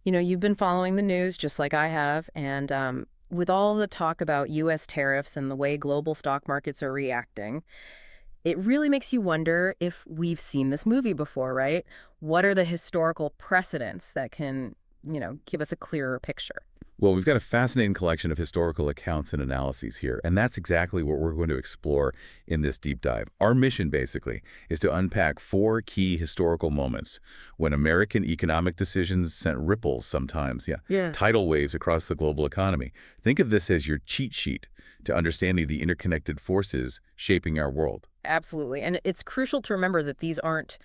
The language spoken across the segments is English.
You've been following the news just like I have, and with all the talk about U.S. tariffs and the way global stock markets are reacting, it really makes you wonder if we've seen this movie before, right? What are the historical precedents that can, give us a clearer picture? Well, we've got a fascinating collection of historical accounts and analyses here, and that's exactly what we're going to explore in this deep dive. Our mission, basically, is to unpack four key historical moments when American economic decisions sent ripples sometimes, Yeah. tidal waves across the global economy. Think of this as your cheat sheet to understanding the interconnected forces shaping our world. Absolutely. And it's crucial to remember that these aren't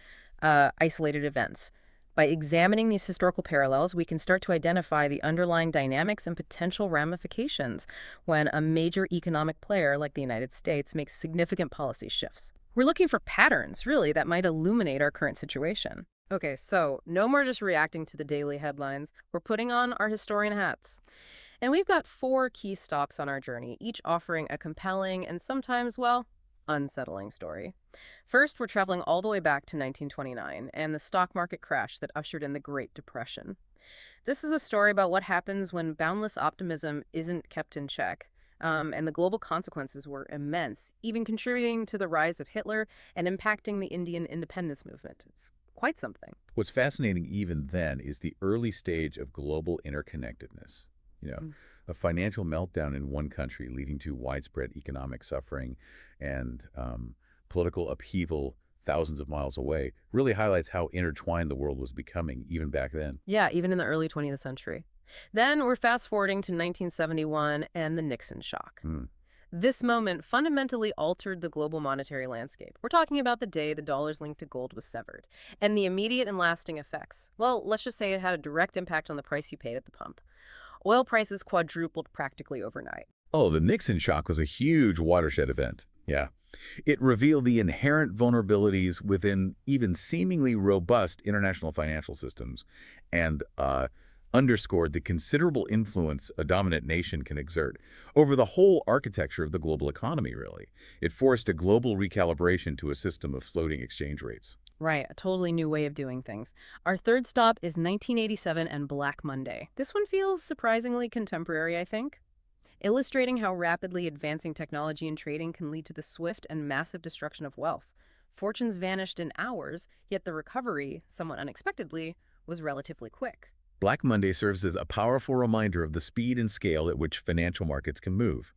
isolated events. By examining these historical parallels, we can start to identify the underlying dynamics and potential ramifications when a major economic player like the United States makes significant policy shifts. We're looking for patterns, really, that might illuminate our current situation. Okay, so no more just reacting to the daily headlines. We're putting on our historian hats. And we've got four key stops on our journey, each offering a compelling and sometimes, well, unsettling story. First, we're traveling all the way back to 1929 and the stock market crash that ushered in the Great Depression. This is a story about what happens when boundless optimism isn't kept in check. And the global consequences were immense, even contributing to the rise of Hitler and impacting the Indian independence movement. It's quite something. What's fascinating even then is the early stage of global interconnectedness. You know, Mm. a financial meltdown in one country leading to widespread economic suffering and political upheaval thousands of miles away really highlights how intertwined the world was becoming even back then. Yeah, even in the early 20th century. Then we're fast forwarding to 1971 and the Nixon shock. Hmm. This moment fundamentally altered the global monetary landscape. We're talking about the day the dollar's link to gold was severed. And the immediate and lasting effects. Well, let's just say it had a direct impact on the price you paid at the pump. Oil prices quadrupled practically overnight. Oh, the Nixon shock was a huge watershed event. Yeah. It revealed the inherent vulnerabilities within even seemingly robust international financial systems and underscored the considerable influence a dominant nation can exert over the whole architecture of the global economy, really. It forced a global recalibration to a system of floating exchange rates. Right, a totally new way of doing things. Our third stop is 1987 and Black Monday. This one feels surprisingly contemporary, I think, illustrating how rapidly advancing technology and trading can lead to the swift and massive destruction of wealth. Fortunes vanished in hours, yet the recovery, somewhat unexpectedly, was relatively quick. Black Monday serves as a powerful reminder of the speed and scale at which financial markets can move,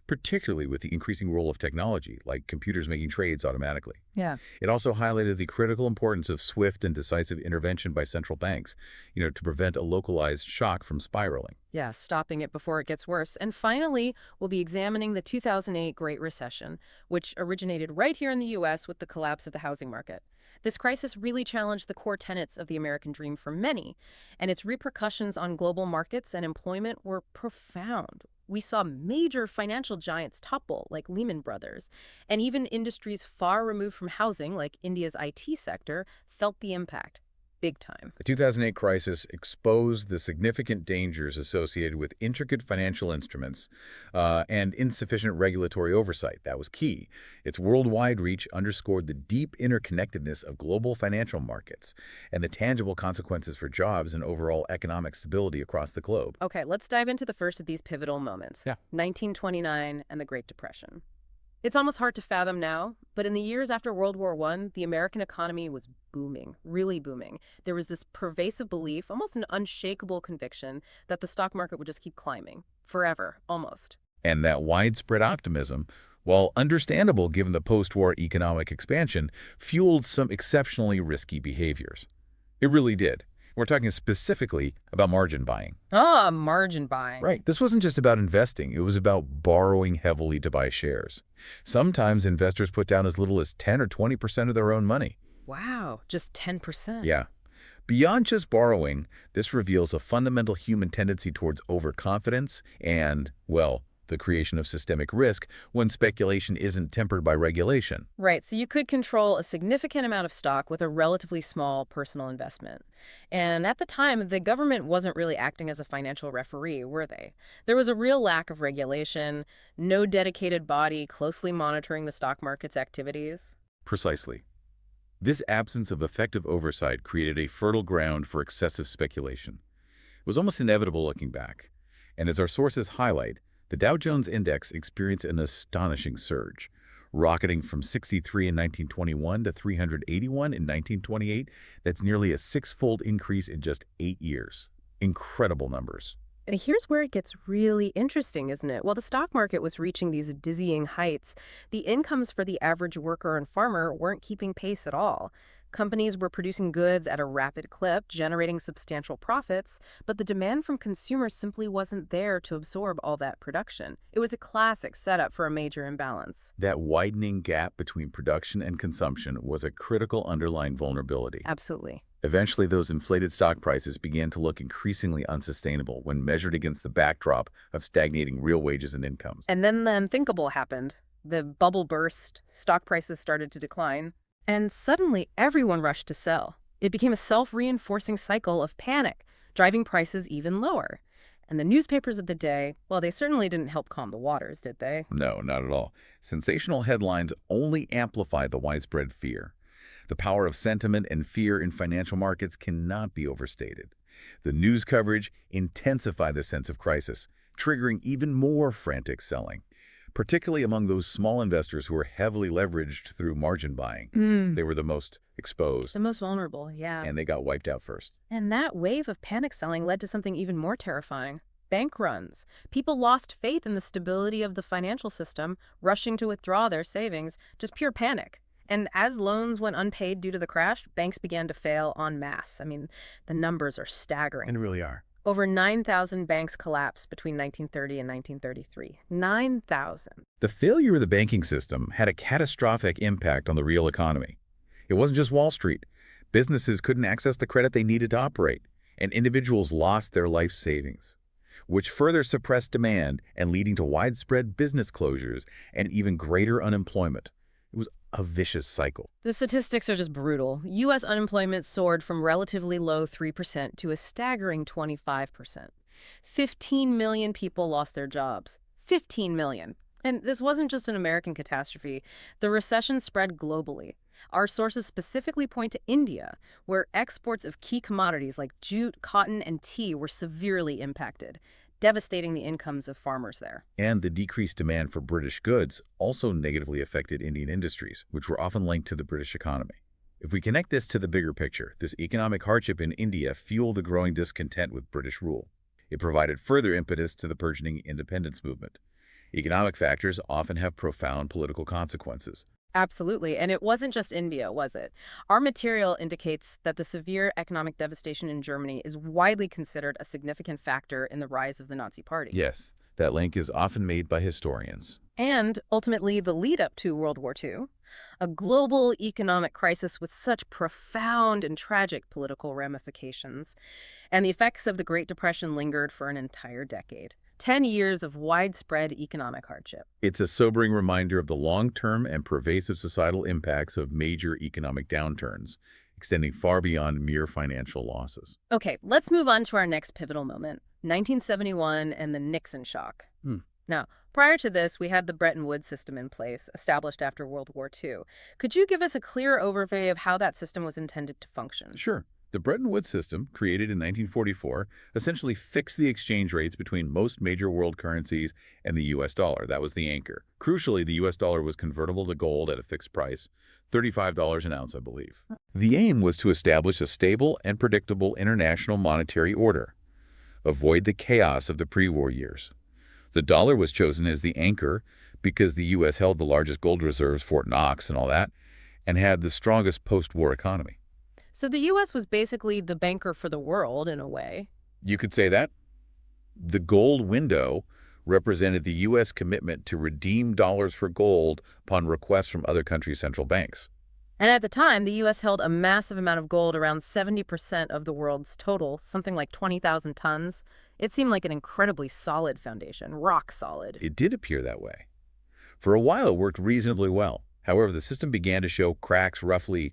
particularly with the increasing role of technology, like computers making trades automatically. Yeah. It also highlighted the critical importance of swift and decisive intervention by central banks, to prevent a localized shock from spiraling. Yeah, stopping it before it gets worse. And finally, we'll be examining the 2008 Great Recession, which originated right here in the U.S. with the collapse of the housing market. This crisis really challenged the core tenets of the American dream for many, and its repercussions on global markets and employment were profound. We saw major financial giants topple, like Lehman Brothers, and even industries far removed from housing, like India's IT sector, felt the impact big time. The 2008 crisis exposed the significant dangers associated with intricate financial instruments and insufficient regulatory oversight. That was key. Its worldwide reach underscored the deep interconnectedness of global financial markets and the tangible consequences for jobs and overall economic stability across the globe. Okay, let's dive into the first of these pivotal moments, Yeah. 1929 and the Great Depression. It's almost hard to fathom now, but in the years after World War I, the American economy was booming, really booming. There was this pervasive belief, almost an unshakable conviction, that the stock market would just keep climbing, forever, almost. And that widespread optimism, while understandable given the post-war economic expansion, fueled some exceptionally risky behaviors. It really did. We're talking specifically about margin buying. Ah, margin buying. Right. This wasn't just about investing. It was about borrowing heavily to buy shares. Sometimes investors put down as little as 10 or 20% of their own money. Wow, just 10%. Yeah. Beyond just borrowing, this reveals a fundamental human tendency towards overconfidence and, well, the creation of systemic risk when speculation isn't tempered by regulation. Right, so you could control a significant amount of stock with a relatively small personal investment. And at the time, the government wasn't really acting as a financial referee, were they? There was a real lack of regulation, no dedicated body closely monitoring the stock market's activities. Precisely. This absence of effective oversight created a fertile ground for excessive speculation. was almost inevitable looking back. And as our sources highlight, the Dow Jones Index experienced an astonishing surge, rocketing from 63 in 1921 to 381 in 1928. That's nearly a six-fold increase in just 8 years. Incredible numbers. Here's where it gets really interesting, isn't it? While the stock market was reaching these dizzying heights, the incomes for the average worker and farmer weren't keeping pace at all. Companies were producing goods at a rapid clip, generating substantial profits, but the demand from consumers simply wasn't there to absorb all that production. It was a classic setup for a major imbalance. That widening gap between production and consumption was a critical underlying vulnerability. Absolutely. Eventually, those inflated stock prices began to look increasingly unsustainable when measured against the backdrop of stagnating real wages and incomes. And then the unthinkable happened. The bubble burst, stock prices started to decline, and suddenly everyone rushed to sell. It became a self-reinforcing cycle of panic, driving prices even lower. And the newspapers of the day, well, they certainly didn't help calm the waters, did they? No, not at all. Sensational headlines only amplify the widespread fear. The power of sentiment and fear in financial markets cannot be overstated. The news coverage intensified the sense of crisis, triggering even more frantic selling, particularly among those small investors who were heavily leveraged through margin buying. They were the most exposed, The most vulnerable, yeah. and they got wiped out first. And that wave of panic selling led to something even more terrifying. Bank runs. People lost faith in the stability of the financial system, rushing to withdraw their savings, just pure panic. And as loans went unpaid due to the crash, banks began to fail en masse. I mean, the numbers are staggering. And really are. Over 9,000 banks collapsed between 1930 and 1933. 9,000. The failure of the banking system had a catastrophic impact on the real economy. It wasn't just Wall Street. Businesses couldn't access the credit they needed to operate, and individuals lost their life savings, which further suppressed demand and leading to widespread business closures and even greater unemployment. It was a vicious cycle. The statistics are just brutal. U.S. unemployment soared from relatively low 3% to a staggering 25%. 15 million people lost their jobs. 15 million. And this wasn't just an American catastrophe. The recession spread globally. Our sources specifically point to India, where exports of key commodities like jute, cotton, and tea were severely impacted, devastating the incomes of farmers there. And the decreased demand for British goods also negatively affected Indian industries, which were often linked to the British economy. If we connect this to the bigger picture, this economic hardship in India fueled the growing discontent with British rule. It provided further impetus to the burgeoning independence movement. Economic factors often have profound political consequences. Absolutely. And it wasn't just India, was it? Our material indicates that the severe economic devastation in Germany is widely considered a significant factor in the rise of the Nazi Party. Yes, that link is often made by historians. And ultimately, the lead up to World War II, a global economic crisis with such profound and tragic political ramifications. And the effects of the Great Depression lingered for an entire decade. 10 years of widespread economic hardship. It's a sobering reminder of the long-term and pervasive societal impacts of major economic downturns, extending far beyond mere financial losses. Okay, let's move on to our next pivotal moment, 1971 and the Nixon shock. Now, prior to this, we had the Bretton Woods system in place, established after World War II. Could you give us a clear overview of how that system was intended to function? Sure. The Bretton Woods system, created in 1944, essentially fixed the exchange rates between most major world currencies and the U.S. dollar. That was the anchor. Crucially, the U.S. dollar was convertible to gold at a fixed price, $35 an ounce, I believe. The aim was to establish a stable and predictable international monetary order, avoid the chaos of the pre-war years. The dollar was chosen as the anchor because the U.S. held the largest gold reserves, Fort Knox and all that, and had the strongest post-war economy. So the U.S. was basically the banker for the world, in a way. You could say that. The gold window represented the U.S. commitment to redeem dollars for gold upon requests from other countries' central banks. And at the time, the U.S. held a massive amount of gold, around 70% of the world's total, something like 20,000 tons. It seemed like an incredibly solid foundation, rock solid. It did appear that way. For a while, it worked reasonably well. However, the system began to show cracks roughly,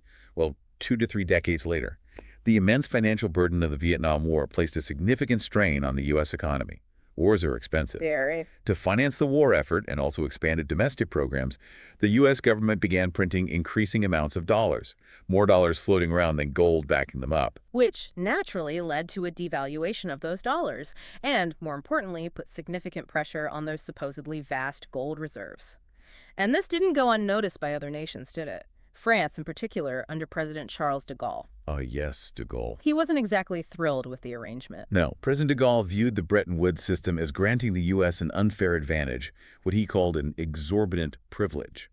2 to 3 decades later. The immense financial burden of the Vietnam War placed a significant strain on the U.S. economy. Wars are expensive. Very. To finance the war effort and also expanded domestic programs, the U.S. government began printing increasing amounts of dollars, more dollars floating around than gold backing them up. Which naturally led to a devaluation of those dollars, and, more importantly, put significant pressure on those supposedly vast gold reserves. And this didn't go unnoticed by other nations, did it? France, in particular, under President Charles de Gaulle. Oh, yes, de Gaulle. He wasn't exactly thrilled with the arrangement. No, President de Gaulle viewed the Bretton Woods system as granting the U.S. an unfair advantage, what he called an exorbitant privilege,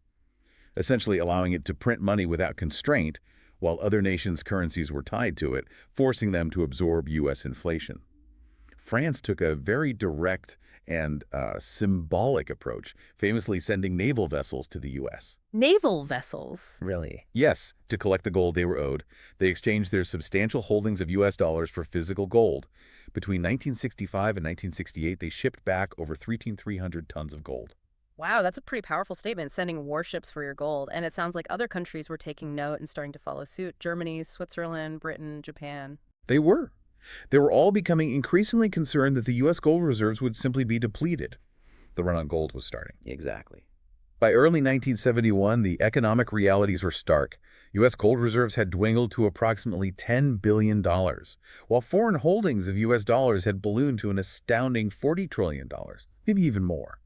essentially allowing it to print money without constraint while other nations' currencies were tied to it, forcing them to absorb U.S. inflation. France took a very direct and symbolic approach, famously sending naval vessels to the U.S. Naval vessels? Really? Yes, to collect the gold they were owed, they exchanged their substantial holdings of U.S. dollars for physical gold. Between 1965 and 1968, they shipped back over 3,300 tons of gold. Wow, that's a pretty powerful statement, sending warships for your gold. And it sounds like other countries were taking note and starting to follow suit. Germany, Switzerland, Britain, Japan. They were. They were all becoming increasingly concerned that the U.S. gold reserves would simply be depleted. The run on gold was starting. Exactly. By early 1971, the economic realities were stark. U.S. gold reserves had dwindled to approximately $10 billion, while foreign holdings of U.S. dollars had ballooned to an astounding $40 trillion, maybe even more.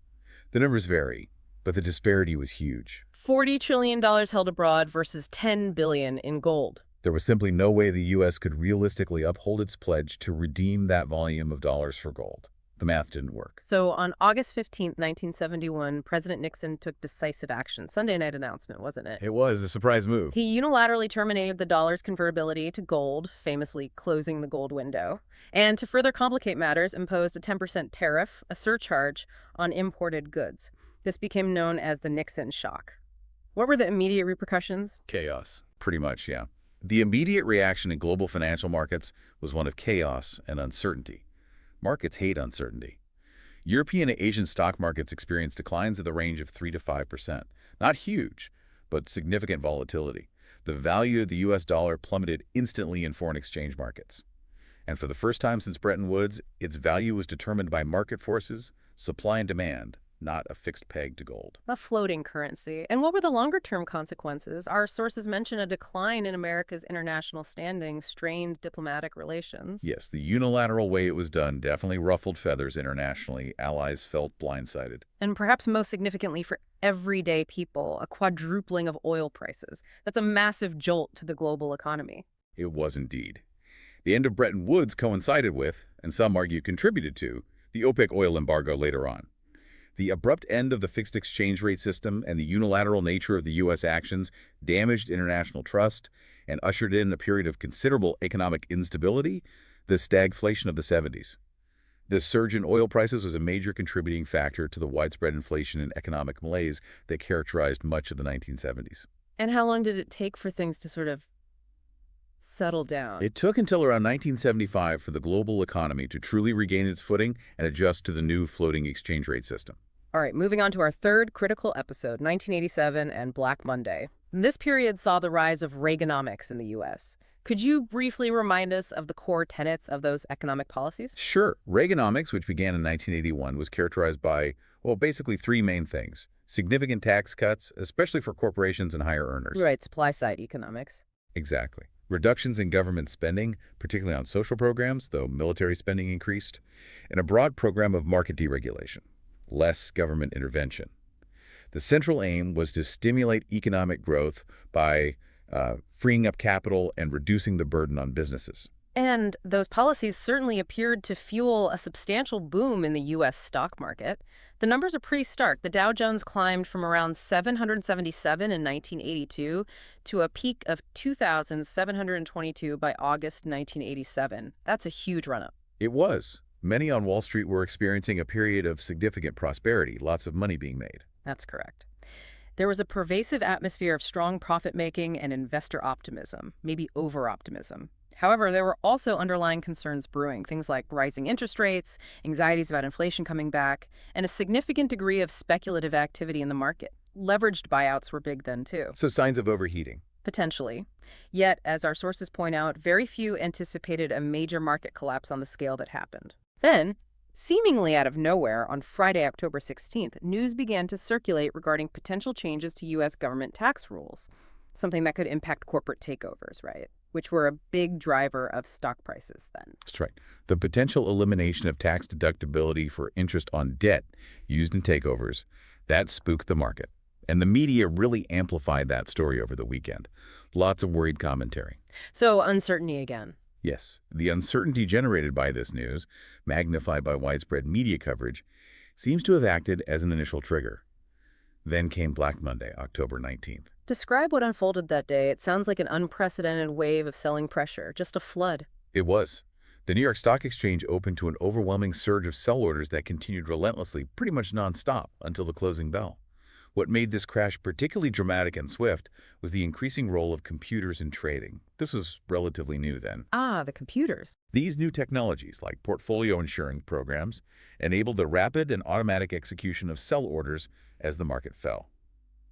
The numbers vary, but the disparity was huge. $40 trillion held abroad versus $10 billion in gold. There was simply no way the U.S. could realistically uphold its pledge to redeem that volume of dollars for gold. The math didn't work. So on August 15, 1971, President Nixon took decisive action. Sunday night announcement, wasn't it? It was a surprise move. He unilaterally terminated the dollar's convertibility to gold, famously closing the gold window, and to further complicate matters, imposed a 10% tariff, a surcharge, on imported goods. This became known as the Nixon shock. What were the immediate repercussions? Chaos. Pretty much, yeah. The immediate reaction in global financial markets was one of chaos and uncertainty. Markets hate uncertainty. European and Asian stock markets experienced declines in the range of 3 to 5%. Not huge, but significant volatility. The value of the U.S. dollar plummeted instantly in foreign exchange markets. And for the first time since Bretton Woods, its value was determined by market forces, supply and demand, not a fixed peg to gold. A floating currency. And what were the longer-term consequences? Our sources mention a decline in America's international standing, strained diplomatic relations. Yes, the unilateral way it was done definitely ruffled feathers internationally. Allies felt blindsided. And perhaps most significantly for everyday people, a quadrupling of oil prices. That's a massive jolt to the global economy. It was indeed. The end of Bretton Woods coincided with, and some argue contributed to, the OPEC oil embargo later on. The abrupt end of the fixed exchange rate system and the unilateral nature of the U.S. actions damaged international trust and ushered in a period of considerable economic instability, the stagflation of the 70s. The surge in oil prices was a major contributing factor to the widespread inflation and economic malaise that characterized much of the 1970s. And how long did it take for things to sort of settle down? It took until around 1975 for the global economy to truly regain its footing and adjust to the new floating exchange rate system. All right, moving on to our third critical episode, 1987 and Black Monday. This period saw the rise of Reaganomics in the U.S. Could you briefly remind us of the core tenets of those economic policies? Sure. Reaganomics, which began in 1981, was characterized by, well, basically three main things. Significant tax cuts, especially for corporations and higher earners. Right, supply-side economics. Exactly. Reductions in government spending, particularly on social programs, though military spending increased, and a broad program of market deregulation. Less government intervention. The central aim was to stimulate economic growth by freeing up capital and reducing the burden on businesses. And those policies certainly appeared to fuel a substantial boom in the U.S. stock market. The numbers are pretty stark. The Dow Jones climbed from around 777 in 1982 to a peak of 2,722 by August 1987. That's a huge run-up. It was. Many on Wall Street were experiencing a period of significant prosperity, lots of money being made. That's correct. There was a pervasive atmosphere of strong profit-making and investor optimism, maybe over-optimism. However, there were also underlying concerns brewing, things like rising interest rates, anxieties about inflation coming back, and a significant degree of speculative activity in the market. Leveraged buyouts were big then, too. So signs of overheating. Potentially. Yet, as our sources point out, very few anticipated a major market collapse on the scale that happened. Then, Seemingly out of nowhere, on Friday, October 16th, news began to circulate regarding potential changes to U.S. government tax rules, something that could impact corporate takeovers, right? Which were a big driver of stock prices then. That's right. The potential elimination of tax deductibility for interest on debt used in takeovers, that spooked the market. And the media really amplified that story over the weekend. Lots of worried commentary. So, uncertainty again. Yes, the uncertainty generated by this news, magnified by widespread media coverage, seems to have acted as an initial trigger. Then came Black Monday, October 19th. Describe what unfolded that day. It sounds like an unprecedented wave of selling pressure, just a flood. It was. The New York Stock Exchange opened to an overwhelming surge of sell orders that continued relentlessly, pretty much nonstop, until the closing bell. What made this crash particularly dramatic and swift was the increasing role of computers in trading. This was relatively new then. Ah, the computers. These new technologies, like portfolio insuring programs, enabled the rapid and automatic execution of sell orders as the market fell.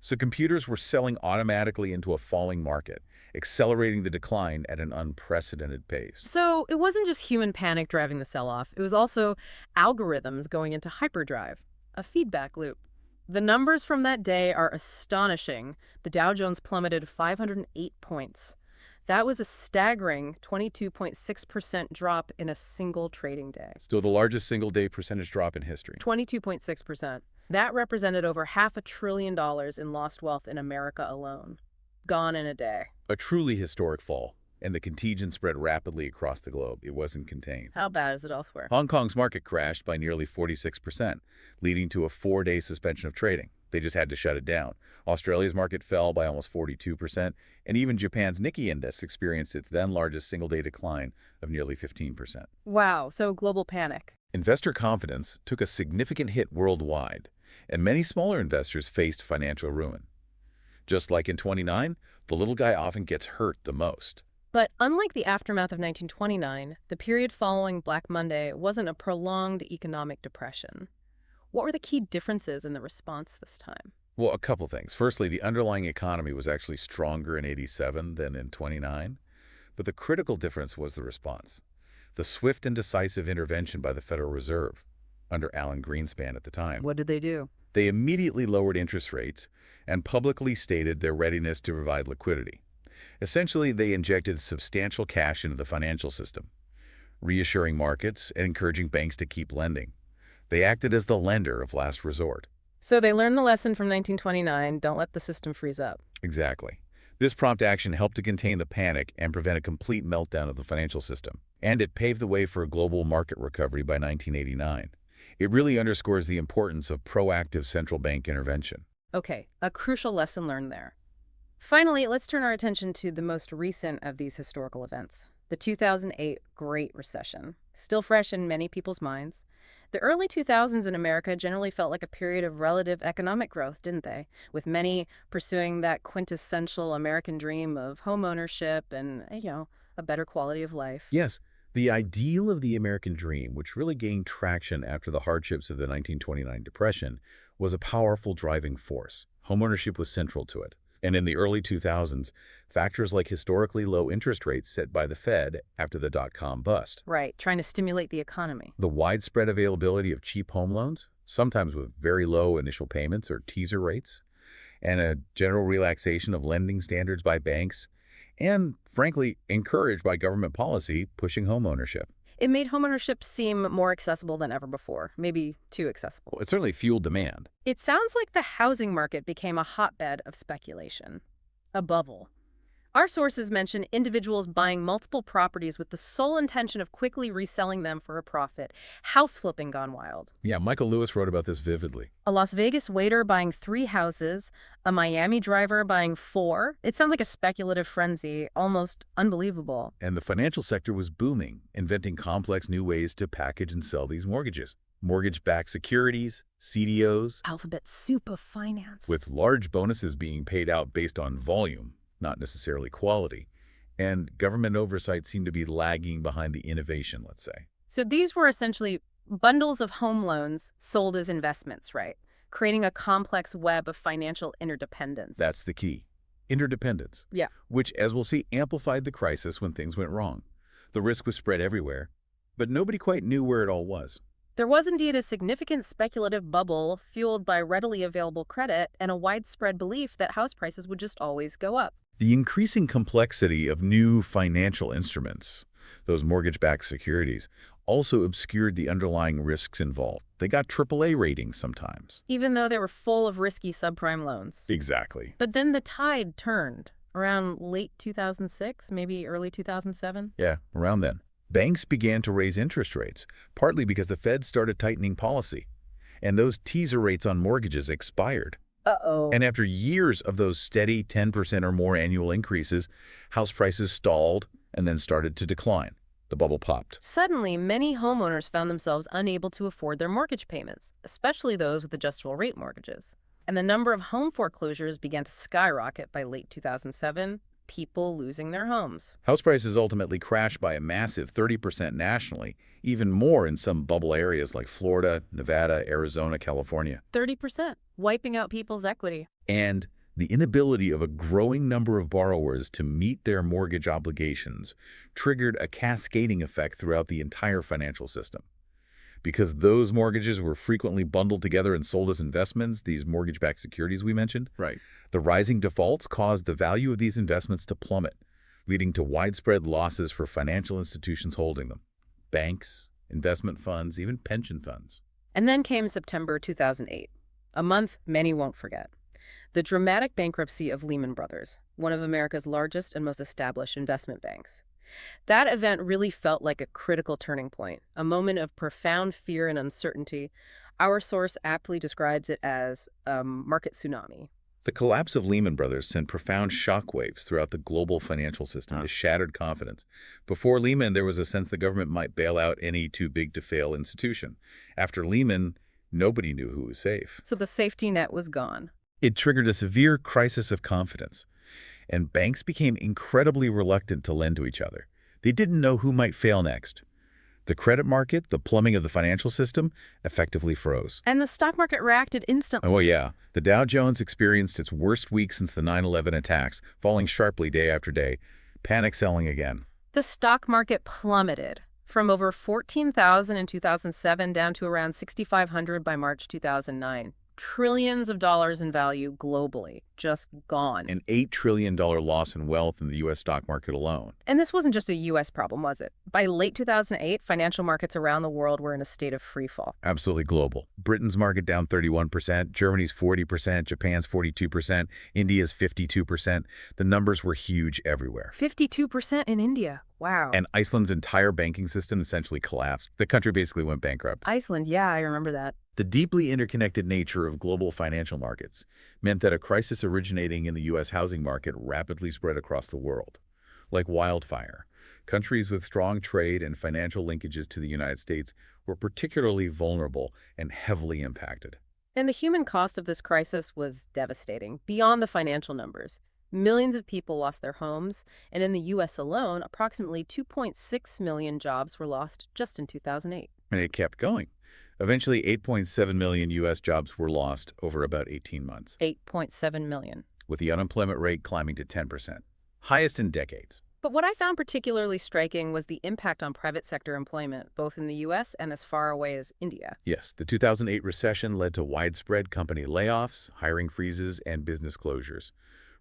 So computers were selling automatically into a falling market, accelerating the decline at an unprecedented pace. So it wasn't just human panic driving the sell-off. It was also algorithms going into hyperdrive, a feedback loop. The numbers from that day are astonishing. The Dow Jones plummeted 508 points. That was a staggering 22.6% drop in a single trading day. Still the largest single-day percentage drop in history. 22.6%. That represented over $500 billion in lost wealth in America alone. Gone in a day. A truly historic fall, and the contagion spread rapidly across the globe. It wasn't contained. How bad is it elsewhere? Hong Kong's market crashed by nearly 46%, leading to a 4-day suspension of trading. They just had to shut it down. Australia's market fell by almost 42%, and even Japan's Nikkei index experienced its then largest single-day decline of nearly 15%. Wow, so global panic. Investor confidence took a significant hit worldwide, and many smaller investors faced financial ruin. Just like in 29, the little guy often gets hurt the most. But unlike the aftermath of 1929, the period following Black Monday wasn't a prolonged economic depression. What were the key differences in the response this time? Well, a couple things. Firstly, the underlying economy was actually stronger in 87 than in 29, but the critical difference was the response. The swift and decisive intervention by the Federal Reserve, under Alan Greenspan at the time. What did they do? They immediately lowered interest rates and publicly stated their readiness to provide liquidity. Essentially, they injected substantial cash into the financial system, reassuring markets and encouraging banks to keep lending. They acted as the lender of last resort. So they learned the lesson from 1929, don't let the system freeze up. Exactly. This prompt action helped to contain the panic and prevent a complete meltdown of the financial system. And it paved the way for a global market recovery by 1989. It really underscores the importance of proactive central bank intervention. Okay, a crucial lesson learned there. Finally, let's turn our attention to the most recent of these historical events, the 2008 Great Recession, still fresh in many people's minds. The early 2000s in America generally felt like a period of relative economic growth, didn't they? With many pursuing that quintessential American dream of home ownership and, a better quality of life. Yes, the ideal of the American dream, which really gained traction after the hardships of the 1929 Depression, was a powerful driving force. Homeownership was central to it. And in the early 2000s, factors like historically low interest rates set by the Fed after the dot-com bust, Right, trying to stimulate the economy. the widespread availability of cheap home loans, sometimes with very low initial payments or teaser rates, and a general relaxation of lending standards by banks, and, frankly, encouraged by government policy pushing homeownership. It made homeownership seem more accessible than ever before, maybe too accessible. Well, it certainly fueled demand. It sounds like the housing market became a hotbed of speculation, a bubble. Our sources mention individuals buying multiple properties with the sole intention of quickly reselling them for a profit. House flipping gone wild. Yeah, Michael Lewis wrote about this vividly. A Las Vegas waiter buying 3 houses, a Miami driver buying 4. It sounds like a speculative frenzy, almost unbelievable. And the financial sector was booming, inventing complex new ways to package and sell these mortgages. Mortgage-backed securities, CDOs, Alphabet soup of finance. with large bonuses being paid out based on volume, not necessarily quality. And government oversight seemed to be lagging behind the innovation, let's say. So these were essentially bundles of home loans sold as investments, right? Creating a complex web of financial interdependence. That's the key. Interdependence. Yeah. Which, as we'll see, amplified the crisis when things went wrong. The risk was spread everywhere, but nobody quite knew where it all was. There was indeed a significant speculative bubble fueled by readily available credit and a widespread belief that house prices would just always go up. The increasing complexity of new financial instruments, those mortgage-backed securities, also obscured the underlying risks involved. They got AAA ratings sometimes. Even though they were full of risky subprime loans. Exactly. But then the tide turned around late 2006, maybe early 2007. Yeah, around then. Banks began to raise interest rates, partly because the Fed started tightening policy, and those teaser rates on mortgages expired. Uh-oh. And after years of those steady 10% or more annual increases, house prices stalled and then started to decline. The bubble popped. Suddenly, many homeowners found themselves unable to afford their mortgage payments, especially those with adjustable rate mortgages. And the number of home foreclosures began to skyrocket by late 2007, people losing their homes. House prices ultimately crashed by a massive 30% nationally, even more in some bubble areas like Florida, Nevada, Arizona, California. 30%, wiping out people's equity. And the inability of a growing number of borrowers to meet their mortgage obligations triggered a cascading effect throughout the entire financial system. Because those mortgages were frequently bundled together and sold as investments, these mortgage-backed securities we mentioned, Right. the rising defaults caused the value of these investments to plummet, leading to widespread losses for financial institutions holding them. Banks, investment funds, even pension funds. And then came September 2008, a month many won't forget. The dramatic bankruptcy of Lehman Brothers, one of America's largest and most established investment banks. That event really felt like a critical turning point, a moment of profound fear and uncertainty. Our source aptly describes it as a market tsunami. The collapse of Lehman Brothers sent profound shockwaves throughout the global financial system. It shattered confidence. Before Lehman, there was a sense the government might bail out any too-big-to-fail institution. After Lehman, nobody knew who was safe. So the safety net was gone. It triggered a severe crisis of confidence, and banks became incredibly reluctant to lend to each other. They didn't know who might fail next. The credit market, the plumbing of the financial system, effectively froze. And the stock market reacted instantly. Oh, yeah. The Dow Jones experienced its worst week since the 9/11 attacks, falling sharply day after day, panic selling again. The stock market plummeted from over 14,000 in 2007 down to around 6,500 by March 2009. Trillions of dollars in value globally, just gone. An $8 trillion loss in wealth in the U.S. stock market alone. And this wasn't just a U.S. problem, was it? By late 2008, financial markets around the world were in a state of freefall. Absolutely global. Britain's market down 31%, Germany's 40%, Japan's 42%, India's 52%. The numbers were huge everywhere. 52% in India. Wow. And Iceland's entire banking system essentially collapsed. The country basically went bankrupt. Iceland, yeah, I remember that. The deeply interconnected nature of global financial markets meant that a crisis originating in the U.S. housing market rapidly spread across the world. Like wildfire, countries with strong trade and financial linkages to the United States were particularly vulnerable and heavily impacted. And the human cost of this crisis was devastating, beyond the financial numbers. Millions of people lost their homes, and in the U.S. alone, approximately 2.6 million jobs were lost just in 2008. And it kept going. Eventually, 8.7 million U.S. jobs were lost over about 18 months. 8.7 million. With the unemployment rate climbing to 10%, highest in decades. But what I found particularly striking was the impact on private sector employment, both in the U.S. and as far away as India. Yes, the 2008 recession led to widespread company layoffs, hiring freezes, and business closures,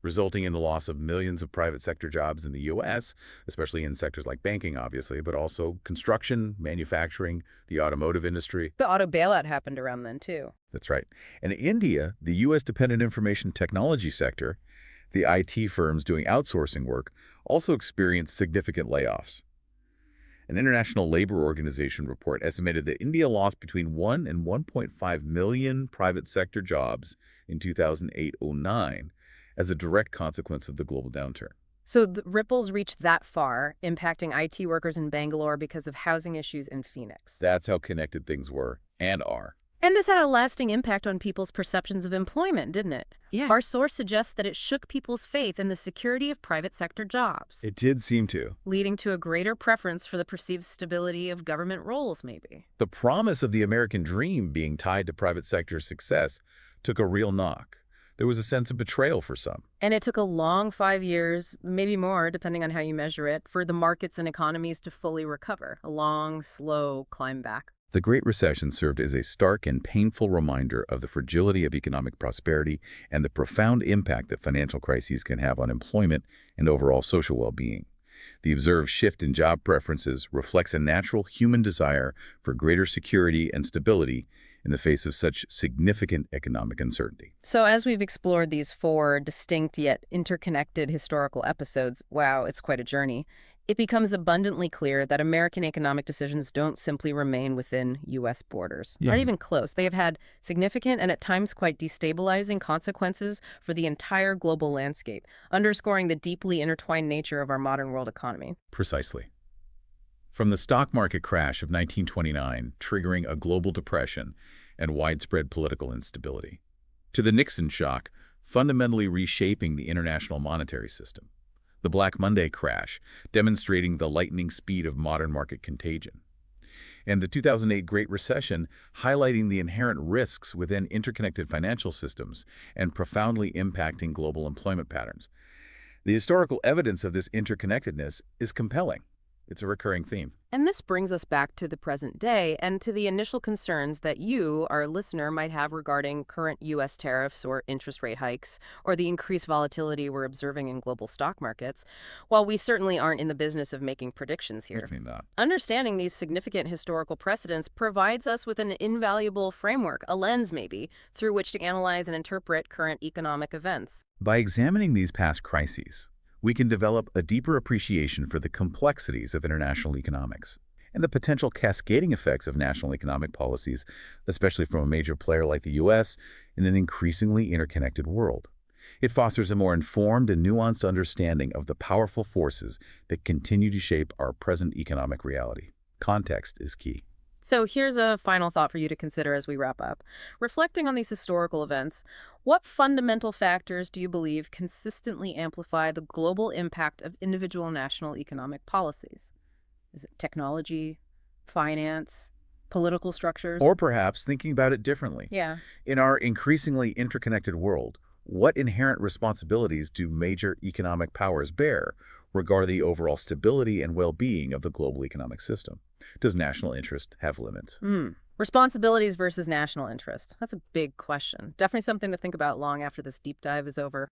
resulting in the loss of millions of private sector jobs in the U.S., especially in sectors like banking, obviously, but also construction, manufacturing, the automotive industry. The auto bailout happened around then, too. That's right. And in India, the U.S.-dependent information technology sector, the IT firms doing outsourcing work, also experienced significant layoffs. An International Labor Organization report estimated that India lost between 1 and 1.5 million private sector jobs in 2008-09, as a direct consequence of the global downturn. So the ripples reached that far, impacting IT workers in Bangalore because of housing issues in Phoenix. That's how connected things were and are. And this had a lasting impact on people's perceptions of employment, didn't it? Yeah. Our source suggests that it shook people's faith in the security of private sector jobs, It did seem to. leading to a greater preference for the perceived stability of government roles, maybe. The promise of the American dream being tied to private sector success took a real knock. There was a sense of betrayal for some. And it took a long 5 years, maybe more, depending on how you measure it, for the markets and economies to fully recover. A long, slow climb back. The Great Recession served as a stark and painful reminder of the fragility of economic prosperity and the profound impact that financial crises can have on employment and overall social well-being. The observed shift in job preferences reflects a natural human desire for greater security and stability in the face of such significant economic uncertainty. So as we've explored these four distinct yet interconnected historical episodes, wow, it's quite a journey, it becomes abundantly clear that American economic decisions don't simply remain within U.S. borders. Yeah. Not even close. They have had significant and at times quite destabilizing consequences for the entire global landscape, underscoring the deeply intertwined nature of our modern world economy. Precisely. From the stock market crash of 1929, triggering a global depression and widespread political instability, to the Nixon shock, fundamentally reshaping the international monetary system, the Black Monday crash, demonstrating the lightning speed of modern market contagion, and the 2008 Great Recession, highlighting the inherent risks within interconnected financial systems and profoundly impacting global employment patterns. The historical evidence of this interconnectedness is compelling. It's a recurring theme. And this brings us back to the present day and to the initial concerns that you, our listener, might have regarding current U.S. tariffs or interest rate hikes, or the increased volatility we're observing in global stock markets. While we certainly aren't in the business of making predictions here, Definitely not. understanding these significant historical precedents provides us with an invaluable framework, a lens maybe, through which to analyze and interpret current economic events. By examining these past crises, we can develop a deeper appreciation for the complexities of international economics and the potential cascading effects of national economic policies, especially from a major player like the U.S. in an increasingly interconnected world. It fosters a more informed and nuanced understanding of the powerful forces that continue to shape our present economic reality. Context is key. So here's a final thought for you to consider as we wrap up. Reflecting on these historical events, what fundamental factors do you believe consistently amplify the global impact of individual national economic policies? Is it technology, finance, political structures? Or perhaps thinking about it differently. Yeah. In our increasingly interconnected world, what inherent responsibilities do major economic powers bear regarding the overall stability and well-being of the global economic system? Does national interest have limits? Responsibilities versus national interest. That's a big question. Definitely something to think about long after this deep dive is over.